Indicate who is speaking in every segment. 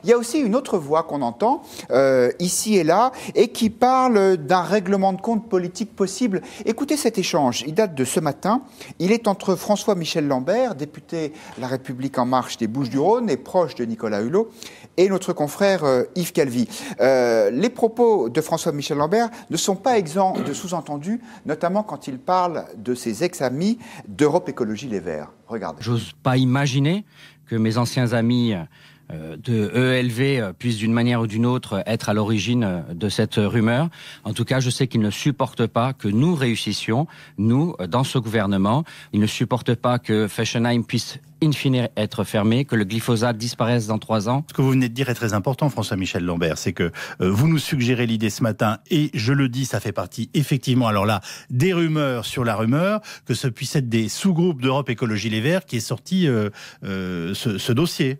Speaker 1: Il y a aussi une autre voix qu'on entend ici et là et qui parle d'un règlement de compte politique possible. Écoutez cet échange, il date de ce matin. Il est entre François-Michel Lambert, député La République En Marche des Bouches-du-Rhône et proche de Nicolas Hulot, et notre confrère Yves Calvi. Les propos de François-Michel Lambert ne sont pas exempts de sous-entendus, notamment quand il parle de ses ex-amis d'Europe Écologie Les Verts. Regardez.
Speaker 2: J'ose pas imaginer que mes anciens amis de EELV puissent d'une manière ou d'une autre être à l'origine de cette rumeur. En tout cas, je sais qu'ils ne supportent pas que nous réussissions, nous, dans ce gouvernement. Ils ne supportent pas que Fessenheim puisse in fine être fermé, que le glyphosate disparaisse dans 3 ans.
Speaker 3: Ce que vous venez de dire est très important, François-Michel Lambert, c'est que vous nous suggérez l'idée ce matin, et je le dis, ça fait partie effectivement, alors là, des rumeurs sur la rumeur, que ce puisse être des sous-groupes d'Europe Écologie Les Verts qui est sorti ce dossier.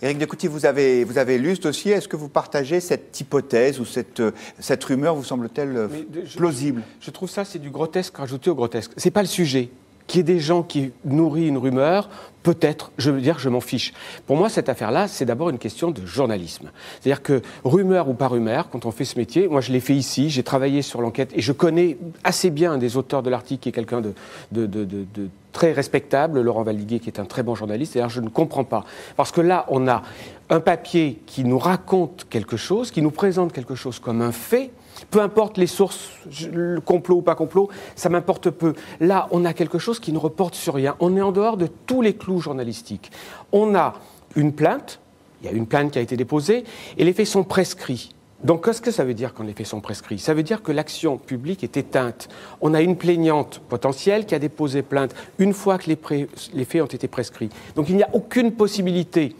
Speaker 1: Éric Decoutié, vous avez lu ce dossier. Est-ce que vous partagez cette hypothèse ou cette rumeur vous semble-t-elle plausible?
Speaker 4: Je trouve ça, c'est du grotesque rajouté au grotesque. C'est pas le sujet. Qu'il y ait des gens qui nourrissent une rumeur, peut-être, je veux dire, je m'en fiche. Pour moi, cette affaire-là, c'est d'abord une question de journalisme. C'est-à-dire que, rumeur ou pas rumeur, quand on fait ce métier, moi je l'ai fait ici, j'ai travaillé sur l'enquête, et je connais assez bien un des auteurs de l'article, qui est quelqu'un de très respectable, Laurent Valdiguier, qui est un très bon journaliste, et alors je ne comprends pas. Parce que là, on a un papier qui nous raconte quelque chose, qui nous présente quelque chose comme un fait. Peu importe les sources, le complot ou pas complot, ça m'importe peu. Là, on a quelque chose qui ne reporte sur rien. On est en dehors de tous les clous journalistiques. On a une plainte, il y a une plainte qui a été déposée, et les faits sont prescrits. Donc, qu'est-ce que ça veut dire quand les faits sont prescrits? Ça veut dire que l'action publique est éteinte. On a une plaignante potentielle qui a déposé plainte une fois que les faits ont été prescrits. Donc, il n'y a aucune possibilité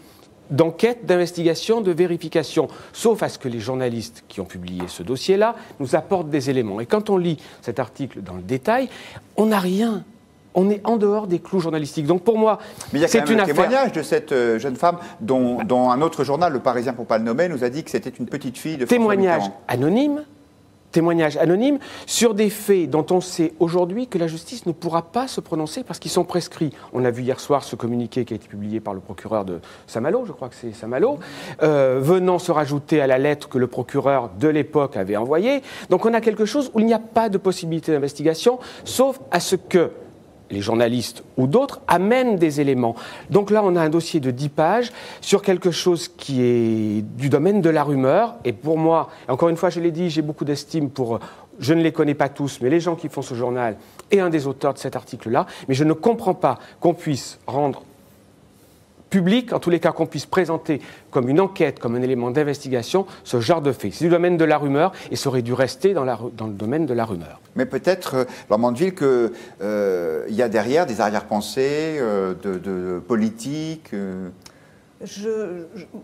Speaker 4: d'enquête, d'investigation, de vérification, sauf à ce que les journalistes qui ont publié ce dossier-là nous apportent des éléments. Et quand on lit cet article dans le détail, on n'a rien. On est en dehors des clous journalistiques. Donc pour moi,
Speaker 1: mais il y a quand même un témoignage de cette jeune femme dont un autre journal, Le Parisien pour pas le nommer, nous a dit que c'était une petite fille de François Mitterrand.
Speaker 4: Témoignage anonyme sur des faits dont on sait aujourd'hui que la justice ne pourra pas se prononcer parce qu'ils sont prescrits. On a vu hier soir ce communiqué qui a été publié par le procureur de Saint-Malo, je crois que c'est Saint-Malo, venant se rajouter à la lettre que le procureur de l'époque avait envoyée. Donc on a quelque chose où il n'y a pas de possibilité d'investigation, sauf à ce que les journalistes ou d'autres amènent des éléments. Donc là, on a un dossier de 10 pages sur quelque chose qui est du domaine de la rumeur. Et pour moi, encore une fois, je l'ai dit, j'ai beaucoup d'estime pour... Je ne les connais pas tous, mais les gens qui font ce journal et un des auteurs de cet article-là. Mais je ne comprends pas qu'on puisse rendre public, en tous les cas qu'on puisse présenter comme une enquête, comme un élément d'investigation, ce genre de fait. C'est du domaine de la rumeur et ça aurait dû rester dans le domaine de la rumeur.
Speaker 1: Mais peut-être, Laure Mandeville, qu'il y a derrière des arrière-pensées de politique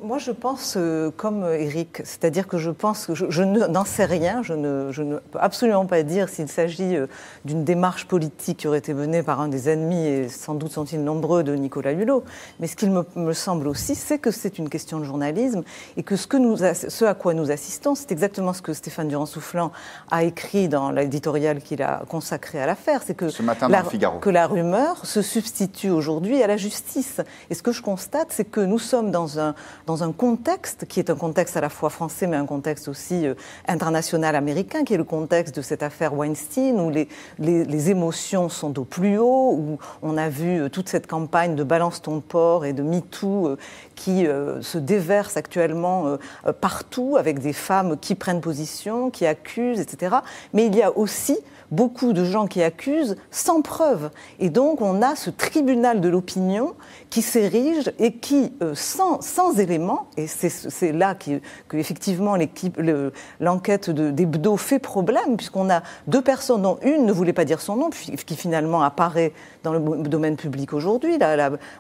Speaker 5: Moi, je pense comme Éric, c'est-à-dire que je pense que je n'en sais rien, je ne peux absolument pas dire s'il s'agit d'une démarche politique qui aurait été menée par un des ennemis, et sans doute sont-ils nombreux, de Nicolas Hulot. Mais ce qu'il me semble aussi, c'est que c'est une question de journalisme et que ce à quoi nous assistons, c'est exactement ce que Stéphane Durand-Soufflant a écrit dans l'éditorial qu'il a consacré à l'affaire. C'est que
Speaker 1: ce matin dans le Figaro,
Speaker 5: que la rumeur se substitue aujourd'hui à la justice. Et ce que je constate, c'est que nous sommes dans un contexte qui est un contexte à la fois français, mais un contexte aussi international américain, qui est le contexte de cette affaire Weinstein, où les émotions sont au plus haut, où on a vu toute cette campagne de Balance ton porc et de MeToo qui se déverse actuellement partout, avec des femmes qui prennent position, qui accusent, etc. Mais il y a aussi beaucoup de gens qui accusent sans preuve. Et donc, on a ce tribunal de l'opinion qui s'érige et qui, sans éléments, et c'est là que effectivement l'enquête d'Hebdo fait problème, puisqu'on a 2 personnes, dont une ne voulait pas dire son nom, qui finalement apparaît dans le domaine public aujourd'hui.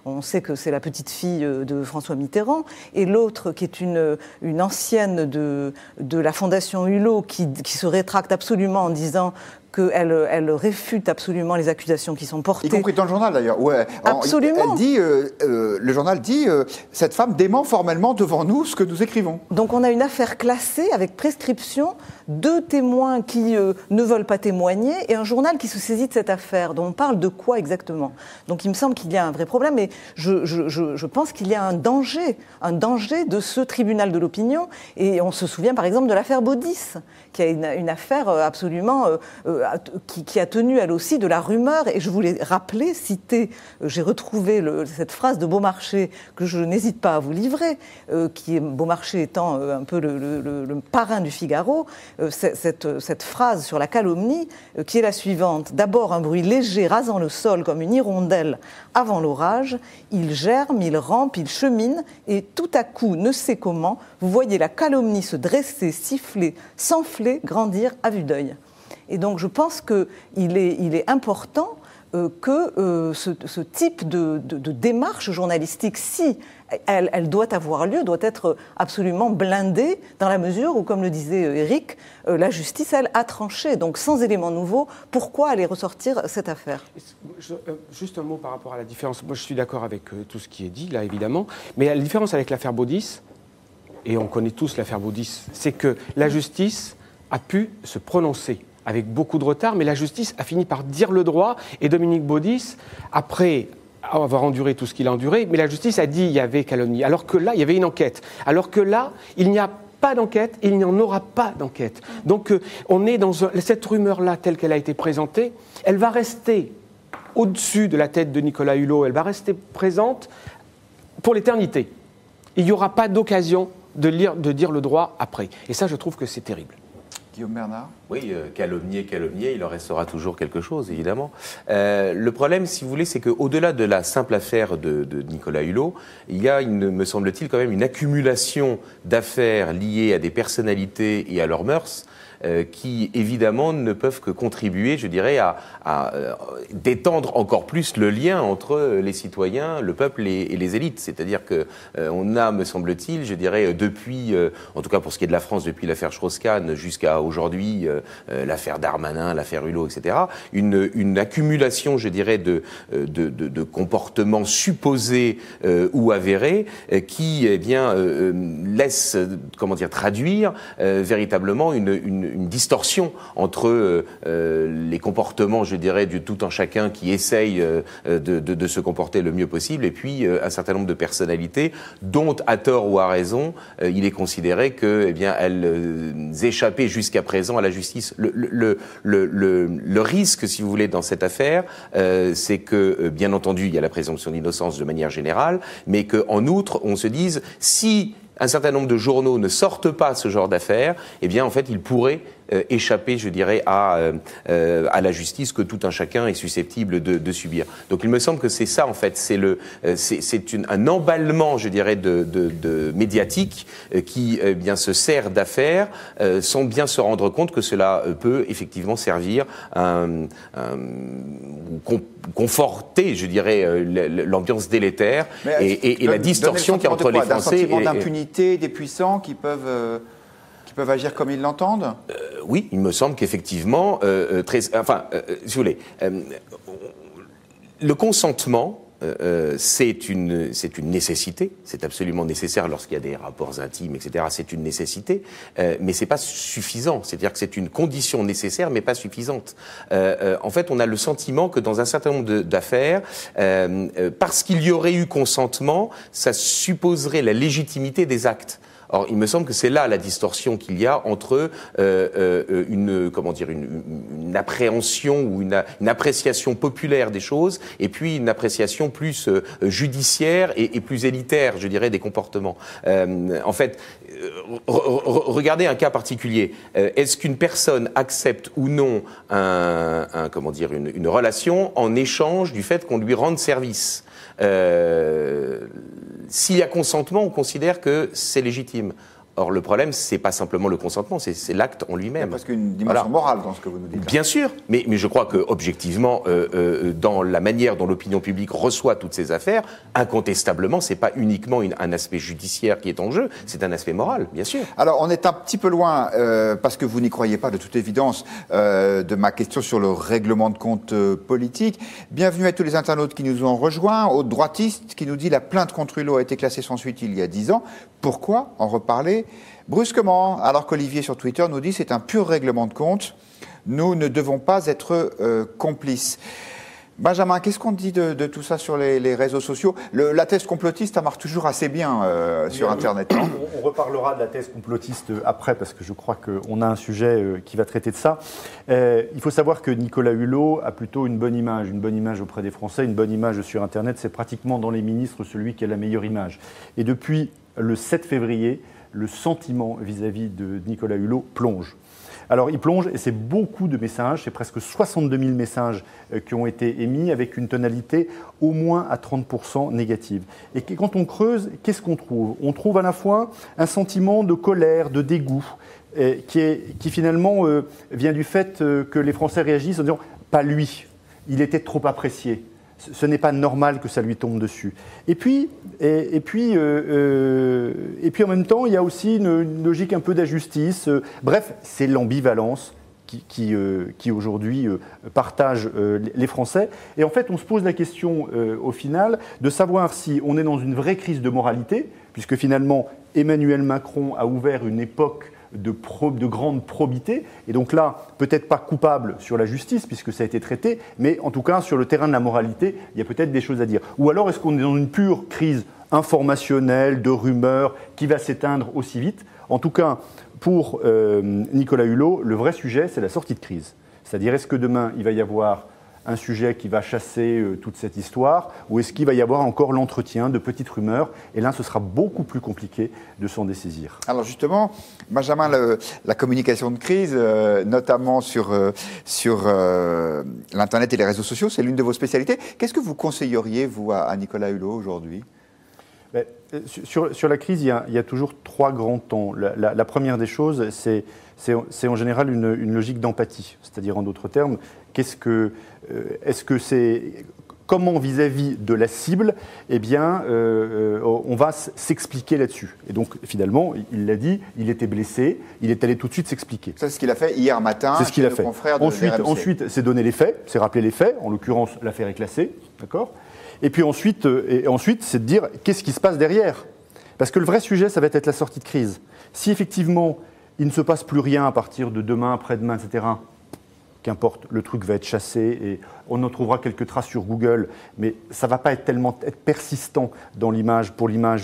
Speaker 5: On sait que c'est la petite fille de François Mitterrand, et l'autre qui est une ancienne de la Fondation Hulot, qui se rétracte absolument en disant qu'elle réfute absolument les accusations qui sont portées.
Speaker 1: Y compris dans le journal d'ailleurs. Ouais.
Speaker 5: Absolument.
Speaker 1: Elle dit, le journal dit, cette femme dément formellement devant nous ce que nous écrivons.
Speaker 5: Donc on a une affaire classée avec prescription, 2 témoins qui ne veulent pas témoigner et un journal qui se saisit de cette affaire. Donc on parle de quoi exactement? Donc il me semble qu'il y a un vrai problème et je pense qu'il y a un danger de ce tribunal de l'opinion. Et on se souvient par exemple de l'affaire Baudis, qui a une affaire absolument qui a tenu elle aussi de la rumeur. Et je voulais rappeler, citer, j'ai retrouvé cette phrase de Beaumarchais que je n'hésite pas à vous livrer, qui est Beaumarchais étant un peu le parrain du Figaro, cette phrase sur la calomnie qui est la suivante. D'abord un bruit léger rasant le sol comme une hirondelle avant l'orage, il germe, il rampe, il chemine et tout à coup, ne sait comment, vous voyez la calomnie se dresser, siffler, s'enfler, grandir à vue d'œil. Et donc je pense qu'il est important que ce type de démarche journalistique, si elle doit avoir lieu, doit être absolument blindée dans la mesure où, comme le disait Éric, la justice, elle, a tranché. Donc sans éléments nouveaux, pourquoi aller ressortir cette affaire?
Speaker 4: Juste un mot par rapport à la différence. Moi je suis d'accord avec tout ce qui est dit là évidemment, mais la différence avec l'affaire Baudis, et on connaît tous l'affaire Baudis, c'est que la justice a pu se prononcer avec beaucoup de retard, mais la justice a fini par dire le droit, et Dominique Baudis, après avoir enduré tout ce qu'il a enduré, mais la justice a dit qu'il y avait calomnie, alors que là, il y avait une enquête. Alors que là, il n'y a pas d'enquête, et il n'y en aura pas d'enquête. Donc on est dans cette rumeur-là, telle qu'elle a été présentée, elle va rester au-dessus de la tête de Nicolas Hulot, elle va rester présente pour l'éternité. Il n'y aura pas d'occasion de dire le droit après. Et ça, je trouve que c'est terrible.
Speaker 1: Guillaume Bernard.
Speaker 6: Oui, calomnier, il en restera toujours quelque chose, évidemment. Le problème, si vous voulez, c'est qu'au-delà de la simple affaire de Nicolas Hulot, il y a, me semble-t-il, quand même une accumulation d'affaires liées à des personnalités et à leurs mœurs qui, évidemment, ne peuvent que contribuer, je dirais, à d'étendre encore plus le lien entre les citoyens, le peuple et les élites. C'est-à-dire qu'on a, me semble-t-il, je dirais, depuis, en tout cas pour ce qui est de la France, depuis l'affaire Strauss-Kahn jusqu'à aujourd'hui, l'affaire Darmanin, l'affaire Hulot, etc., une accumulation, je dirais, de comportements supposés ou avérés qui, eh bien, laisse, comment dire, traduire véritablement une distorsion entre les comportements, je dirais, de tout un chacun qui essaye de se comporter le mieux possible, et puis un certain nombre de personnalités dont, à tort ou à raison, il est considéré que, eh bien, elles échappaient jusqu'à présent à la justice. Le risque, si vous voulez, dans cette affaire, c'est que, bien entendu, il y a la présomption d'innocence de manière générale, mais qu'en outre, on se dise, si un certain nombre de journaux ne sortent pas ce genre d'affaires, eh bien, en fait, ils pourraient échapper, je dirais, à la justice que tout un chacun est susceptible de subir. Donc, il me semble que c'est ça, en fait, c'est un emballement, je dirais, de médiatique qui, bien, se sert d'affaires sans bien se rendre compte que cela peut effectivement servir à conforter, je dirais, l'ambiance délétère et la distorsion qu'il y a entre les Français.
Speaker 1: Un sentiment d'impunité des puissants qui peuvent agir comme ils l'entendent?
Speaker 6: Oui, il me semble qu'effectivement, si vous voulez, le consentement, c'est une nécessité, c'est absolument nécessaire lorsqu'il y a des rapports intimes, etc. C'est une nécessité, mais c'est pas suffisant. C'est-à-dire que c'est une condition nécessaire, mais pas suffisante. En fait, on a le sentiment que dans un certain nombre d'affaires, parce qu'il y aurait eu consentement, ça supposerait la légitimité des actes. Or, il me semble que c'est là la distorsion qu'il y a entre une appréhension ou une appréciation populaire des choses et puis une appréciation plus judiciaire et plus élitaire, je dirais, des comportements. En fait, regardez un cas particulier. Est-ce qu'une personne accepte ou non une relation en échange du fait qu'on lui rende service? S'il y a consentement, on considère que c'est légitime. Or, le problème, c'est pas simplement le consentement, c'est l'acte en lui-même.
Speaker 1: Il y a presque une dimension morale dans ce que vous nous dites.
Speaker 6: Bien sûr, mais je crois que objectivement, dans la manière dont l'opinion publique reçoit toutes ces affaires, incontestablement, c'est pas uniquement un aspect judiciaire qui est en jeu, c'est un aspect moral, bien sûr.
Speaker 1: Alors, on est un petit peu loin, parce que vous n'y croyez pas de toute évidence, de ma question sur le règlement de compte politique. Bienvenue à tous les internautes qui nous ont rejoints. Au droitiste qui nous dit la plainte contre Hulot a été classée sans suite il y a 10 ans. Pourquoi en reparler brusquement, alors qu'Olivier sur Twitter nous dit c'est un pur règlement de compte, nous ne devons pas être complices. Benjamin, qu'est-ce qu'on dit de tout ça sur les réseaux sociaux? La thèse complotiste, ça marche toujours assez bien sur Internet.
Speaker 7: On reparlera de la thèse complotiste après, parce que je crois qu'on a un sujet qui va traiter de ça. Il faut savoir que Nicolas Hulot a plutôt une bonne image auprès des Français, une bonne image sur Internet. C'est pratiquement dans les ministres celui qui a la meilleure image. Et depuis le 7 février, le sentiment vis-à-vis de Nicolas Hulot plonge. Alors il plonge, et c'est beaucoup de messages, c'est presque 62 000 messages qui ont été émis avec une tonalité au moins à 30% négative. Et quand on creuse, qu'est-ce qu'on trouve? On trouve à la fois un sentiment de colère, de dégoût, qui finalement vient du fait que les Français réagissent en disant « pas lui, il était trop apprécié ». Ce n'est pas normal que ça lui tombe dessus. Et puis en même temps, il y a aussi une logique un peu d'injustice. Bref, c'est l'ambivalence qui aujourd'hui partage les Français. Et en fait, on se pose la question au final de savoir si on est dans une vraie crise de moralité, puisque finalement, Emmanuel Macron a ouvert une époque de grande probité, et donc là, peut-être pas coupable sur la justice, puisque ça a été traité, mais en tout cas, sur le terrain de la moralité, il y a peut-être des choses à dire. Ou alors, est-ce qu'on est dans une pure crise informationnelle, de rumeurs, qui va s'éteindre aussi vite? En tout cas, pour Nicolas Hulot, le vrai sujet, c'est la sortie de crise. C'est-à-dire, est-ce que demain, il va y avoir un sujet qui va chasser toute cette histoire, ou est-ce qu'il va y avoir encore l'entretien de petites rumeurs? Et là, ce sera beaucoup plus compliqué de s'en dessaisir.
Speaker 1: Alors justement, Benjamin, la communication de crise, notamment sur l'Internet et les réseaux sociaux, c'est l'une de vos spécialités. Qu'est-ce que vous conseilleriez, vous, à Nicolas Hulot aujourd'hui?
Speaker 7: Sur la crise, il y a toujours 3 grands temps. La première des choses, c'est en général une logique d'empathie. C'est-à-dire, en d'autres termes, comment vis-à-vis de la cible, eh bien, on va s'expliquer là-dessus. Et donc, finalement, il l'a dit, il était blessé, il est allé tout de suite s'expliquer.
Speaker 1: C'est ce qu'il a fait hier matin.
Speaker 7: C'est ce qu'il a fait.
Speaker 1: Ensuite,
Speaker 7: c'est donner les faits, c'est rappeler les faits. En l'occurrence, l'affaire est classée, d'accord ? Et puis ensuite, c'est de dire qu'est-ce qui se passe derrière. Parce que le vrai sujet, ça va être la sortie de crise. Si effectivement, il ne se passe plus rien à partir de demain, après-demain, etc., qu'importe, le truc va être chassé et on en trouvera quelques traces sur Google, mais ça ne va pas être persistant pour l'image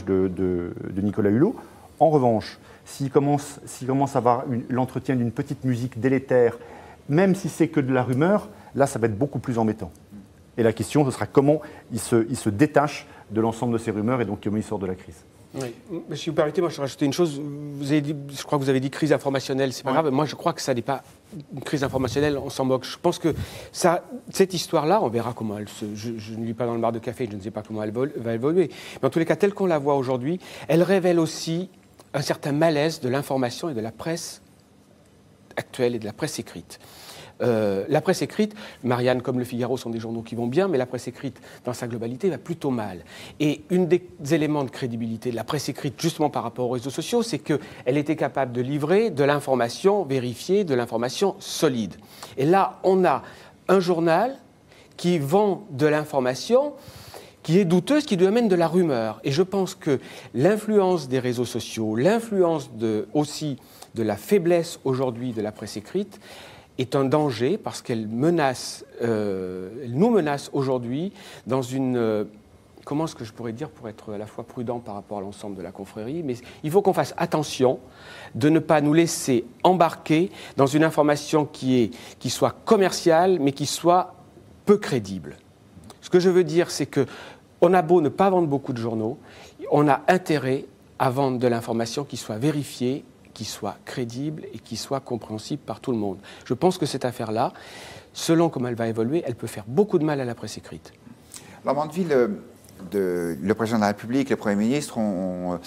Speaker 7: de Nicolas Hulot. En revanche, s'il commence à avoir l'entretien d'une petite musique délétère, même si c'est que de la rumeur, là, ça va être beaucoup plus embêtant. Et la question, ce sera comment il se détache de l'ensemble de ces rumeurs et donc comment il sort de la crise.
Speaker 4: Oui. Si vous permettez, moi je vais rajouter une chose. Je crois que vous avez dit crise informationnelle, c'est pas grave. Moi je crois que ça n'est pas une crise informationnelle, on s'en moque. Je pense que cette histoire-là, on verra comment elle je ne lis pas dans le bar de café, je ne sais pas comment elle va évoluer. Mais en tous les cas, telle qu'on la voit aujourd'hui, elle révèle aussi un certain malaise de l'information et de la presse actuelle et de la presse écrite. La presse écrite, Marianne comme Le Figaro sont des journaux qui vont bien, mais la presse écrite dans sa globalité va plutôt mal. Et un des éléments de crédibilité de la presse écrite, justement par rapport aux réseaux sociaux, c'est qu'elle était capable de livrer de l'information vérifiée, de l'information solide. Et là, on a un journal qui vend de l'information qui est douteuse, qui lui amène de la rumeur. Et je pense que l'influence des réseaux sociaux, l'influence aussi de la faiblesse aujourd'hui de la presse écrite, est un danger parce qu'elle nous menace aujourd'hui dans une... comment est-ce que je pourrais dire pour être à la fois prudent par rapport à l'ensemble de la confrérie, mais il faut qu'on fasse attention de ne pas nous laisser embarquer dans une information qui soit commerciale, mais qui soit peu crédible. Ce que je veux dire, c'est qu'on a beau ne pas vendre beaucoup de journaux, on a intérêt à vendre de l'information qui soit vérifiée, qui soit crédible et qui soit compréhensible par tout le monde. Je pense que cette affaire-là, selon comment elle va évoluer, elle peut faire beaucoup de mal à la presse écrite.
Speaker 1: Alors, Mandeville, le président de la République, le Premier ministre ont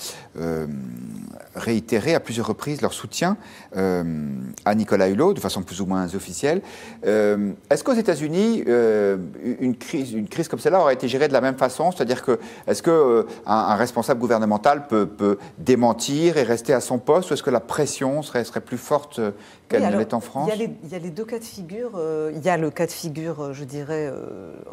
Speaker 1: réitéré à plusieurs reprises leur soutien à Nicolas Hulot, de façon plus ou moins officielle. Est-ce qu'aux États-Unis, une crise comme celle-là aurait été gérée de la même façon? C'est-à-dire que, est-ce qu'un responsable gouvernemental peut démentir et rester à son poste, ou est-ce que la pression serait plus forte qu'elle ne l'est en France?
Speaker 5: Il y a les deux cas de figure. Il y a le cas de figure, je dirais,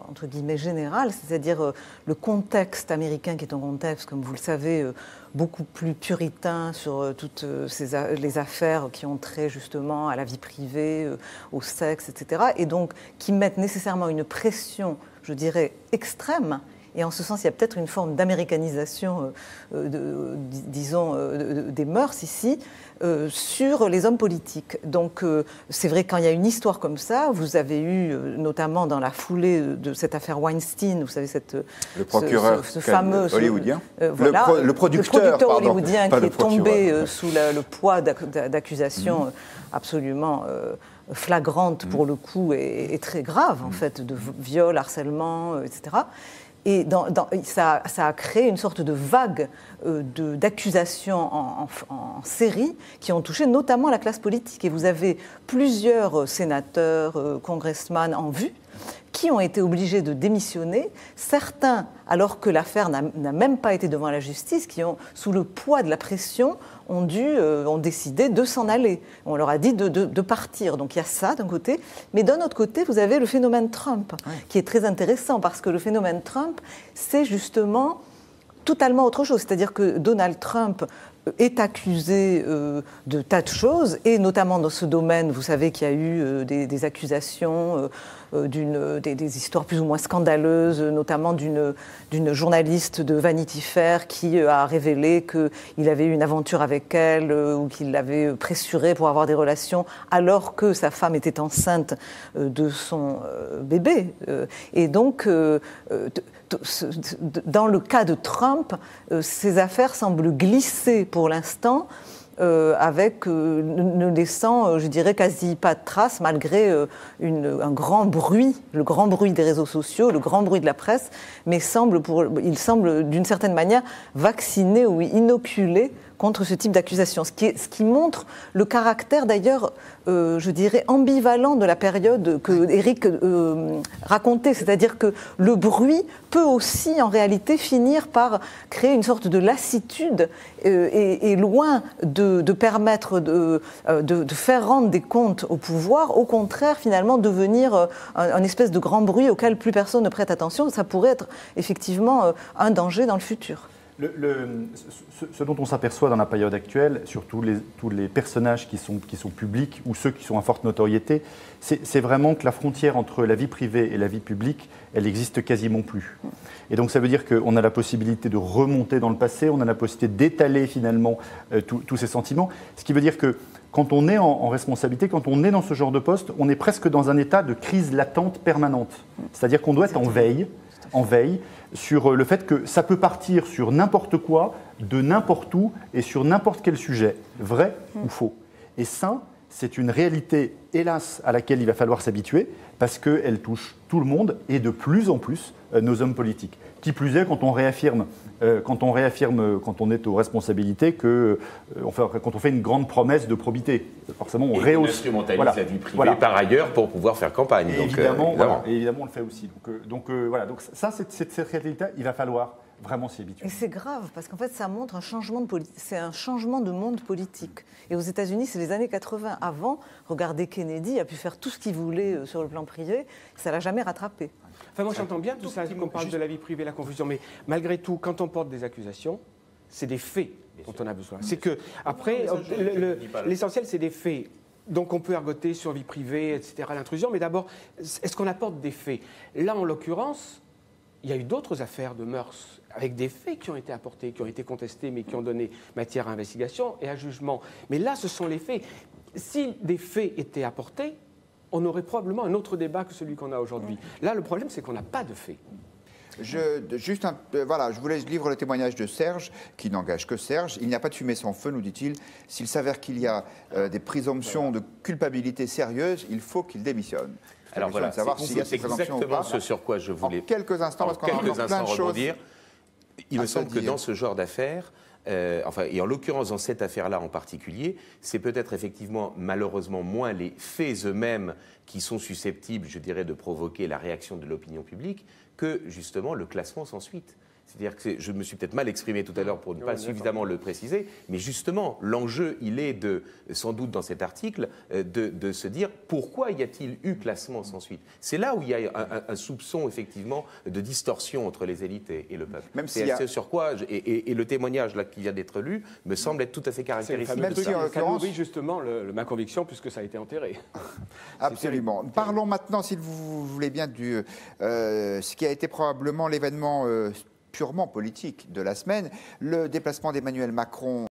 Speaker 5: entre guillemets, général, c'est-à-dire le contexte américain qui est un contexte, comme vous le savez, beaucoup plus puritain sur toutes les affaires qui ont trait justement à la vie privée, au sexe, etc. Et donc qui mettent nécessairement une pression, je dirais, extrême. Et en ce sens, il y a peut-être une forme d'américanisation, disons, des mœurs ici, sur les hommes politiques. Donc, c'est vrai, quand il y a une histoire comme ça, vous avez eu, notamment dans la foulée de cette affaire Weinstein, vous savez,
Speaker 1: le procureur
Speaker 5: ce fameux
Speaker 1: hollywoodien,
Speaker 5: voilà,
Speaker 1: le producteur
Speaker 5: hollywoodien qui est tombé sous le poids d'accusations absolument flagrantes pour le coup et très graves, en fait, de viol, harcèlement, etc. Et ça a créé une sorte de vague d'accusations en série qui ont touché notamment la classe politique. Et vous avez plusieurs sénateurs, congressmen en vue qui ont été obligés de démissionner, certains, alors que l'affaire n'a même pas été devant la justice, qui ont, sous le poids de la pression, ont décidé de s'en aller. On leur a dit de partir. Donc il y a ça d'un côté. Mais d'un autre côté, vous avez le phénomène Trump, qui est très intéressant, parce que le phénomène Trump, c'est justement totalement autre chose. C'est-à-dire que Donald Trump est accusé de tas de choses, et notamment dans ce domaine, vous savez qu'il y a eu des accusations, des histoires plus ou moins scandaleuses, notamment d'une journaliste de Vanity Fair qui a révélé qu'il avait eu une aventure avec elle, ou qu'il l'avait pressurée pour avoir des relations, alors que sa femme était enceinte de son bébé. Et donc, dans le cas de Trump, ces affaires semblent glisser pour l'instant, avec ne laissant, je dirais, quasi pas de traces, malgré un grand bruit, le grand bruit des réseaux sociaux, le grand bruit de la presse, mais il semble d'une certaine manière vacciner ou inoculer contre ce type d'accusation, ce qui montre le caractère d'ailleurs, je dirais, ambivalent de la période que Éric racontait, c'est-à-dire que le bruit peut aussi en réalité finir par créer une sorte de lassitude et loin de permettre de faire rendre des comptes au pouvoir, au contraire finalement devenir un espèce de grand bruit auquel plus personne ne prête attention. Ça pourrait être effectivement un danger dans le futur.
Speaker 7: Ce dont on s'aperçoit dans la période actuelle, sur tous les personnages qui sont publics ou ceux qui sont à forte notoriété, c'est vraiment que la frontière entre la vie privée et la vie publique, elle n'existe quasiment plus. Et donc ça veut dire qu'on a la possibilité de remonter dans le passé, on a la possibilité d'étaler finalement tous ces sentiments, ce qui veut dire que quand on est en responsabilité, quand on est dans ce genre de poste, on est presque dans un état de crise latente permanente. C'est-à-dire qu'on doit être en veille sur le fait que ça peut partir sur n'importe quoi, de n'importe où et sur n'importe quel sujet, vrai ou faux. Et ça, c'est une réalité, hélas, à laquelle il va falloir s'habituer, parce qu'elle touche tout le monde et de plus en plus nos hommes politiques. Qui plus est, quand on réaffirme, quand on est aux responsabilités, quand on fait une grande promesse de probité. Forcément, on rehausse.
Speaker 6: On instrumentalise la vie privée par ailleurs pour pouvoir faire campagne.
Speaker 7: Et évidemment, on le fait aussi. Donc ça, cette réalité, il va falloir vraiment s'y habituer.
Speaker 5: Et c'est grave, parce qu'en fait, ça montre c'est un changement de monde politique. Et aux États-Unis, c'est les années 80. Avant, regardez, Kennedy a pu faire tout ce qu'il voulait sur le plan privé, ça ne l'a jamais rattrapé.
Speaker 4: Enfin, moi, j'entends bien tout ça, qu'on parle de la vie privée, la confusion, mais malgré tout, quand on porte des accusations, c'est des faits dont on a besoin. C'est que, après, l'essentiel, c'est des faits. Donc, on peut ergoter sur vie privée, etc., l'intrusion, mais d'abord, est-ce qu'on apporte des faits? Là, en l'occurrence, il y a eu d'autres affaires de mœurs avec des faits qui ont été apportés, qui ont été contestés, mais qui ont donné matière à investigation et à jugement. Mais là, ce sont les faits. Si des faits étaient apportés, on aurait probablement un autre débat que celui qu'on a aujourd'hui. Là, le problème, c'est qu'on n'a pas de faits.
Speaker 1: Je voulais livrer le témoignage de Serge, qui n'engage que Serge. Il n'y a pas de fumée sans feu, nous dit-il. S'il s'avère qu'il y a des présomptions de culpabilité sérieuses, il faut qu'il démissionne.
Speaker 6: Alors voilà, c'est exactement ce sur quoi je voulais...
Speaker 1: En quelques instants, parce qu'on a plein de choses.
Speaker 6: Il me semble que dans ce genre d'affaires, et en l'occurrence dans cette affaire-là en particulier, c'est peut-être effectivement malheureusement moins les faits eux-mêmes qui sont susceptibles, je dirais, de provoquer la réaction de l'opinion publique que justement le classement sans suite. C'est-à-dire que je me suis peut-être mal exprimé tout à l'heure pour ne pas suffisamment le préciser, mais justement, l'enjeu, il est sans doute dans cet article, de se dire pourquoi y a-t-il eu classement sans suite. C'est là où il y a un soupçon, effectivement, de distorsion entre les élites et le peuple.
Speaker 1: Même
Speaker 6: c'est sur quoi, et le témoignage là, qui vient d'être lu, me semble être tout à fait caractéristique.
Speaker 4: Même si, en
Speaker 6: l'occurrence,
Speaker 4: ça nourrit justement ma conviction, puisque ça a été enterré.
Speaker 1: Absolument. Parlons maintenant, si vous voulez bien, ce qui a été probablement l'événement purement politique de la semaine, le déplacement d'Emmanuel Macron